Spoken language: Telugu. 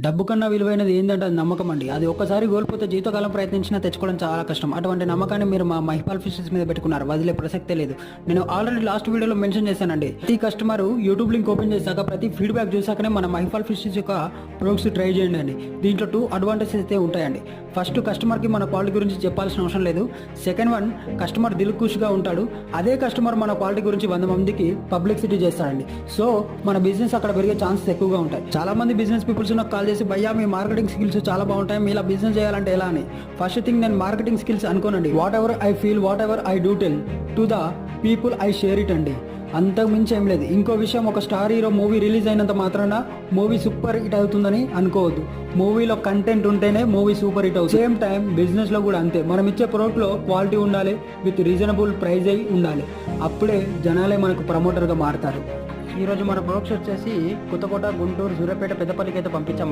డబ్బు కన్నా విలువైనది ఏంటంటే అది నమ్మకం అండి. అది ఒక్కసారి కోల్పోతే జీవితకాలం ప్రయత్నించినా తెచ్చుకోవడం చాలా కష్టం. అటువంటి నమ్మకాన్ని మీరు మా మహిపాల్ ఫిషెస్ మీద పెట్టుకున్నారు. వదిలే ప్రసక్తే లేదు. నేను ఆల్రెడీ లాస్ట్ వీడియోలో మెన్షన్ చేశానండి. ప్రతి కస్టమర్ యూట్యూబ్ లింక్ ఓపెన్ చేశాక ప్రతి ఫీడ్బ్యాక్ చూసాకనే మన మహిపాల్ ఫిషెస్ యొక్క ప్రొడక్ట్స్ ట్రై చేయండి అండి. దీంట్లో 2 అడ్వాంటేజెస్ అయితే ఉంటాయండి. ఫస్ట్, కస్టమర్కి మన క్వాలిటీ గురించి చెప్పాల్సిన అవసరం లేదు. సెకండ్ వన్, కస్టమర్ దిల్ ఖుష్గా ఉంటాడు. అదే కస్టమర్ మన క్వాలిటీ గురించి 100 మందికి పబ్లిసిటీ చేస్తాడండి. సో మన బిజినెస్ అక్కడ పెరిగే ఛాన్సెస్ ఎక్కువగా ఉంటాయి. చాలా మంది బిజినెస్ పీపుల్స్ నాకు కాల్ చేసి, భయ్యా మీ మార్కెటింగ్ స్కిల్స్ చాలా బాగుంటాయి, మీ ఇలా బిజినెస్ చేయాలంటే ఎలా అని. ఫస్ట్ థింగ్, నేను మార్కెటింగ్ స్కిల్స్ అనుకోనండి. Whatever I feel, whatever I do tell to the people, I share it అండి. అంతకు మించి ఏం లేదు. ఇంకో విషయం, ఒక స్టార్ హీరో మూవీ రిలీజ్ అయినంత మాత్రాన మూవీ సూపర్ హిట్ అవుతుందని అనుకోవద్దు. మూవీలో కంటెంట్ ఉంటేనే మూవీ సూపర్ హిట్ అవుతుంది. సేమ్ టైం బిజినెస్లో కూడా అంతే. మనం ఇచ్చే ప్రోడక్ట్లో క్వాలిటీ ఉండాలి, విత్ రీజనబుల్ ప్రైజ్ అయి ఉండాలి. అప్పుడే జనాలే మనకు ప్రమోటర్గా మారుతారు. ఈరోజు మన ప్రొడక్ట్స్ వచ్చేసి కొత్తకోట, గుంటూరు, సూర్యాపేట, పెద్దపల్లికి అయితే పంపించాం.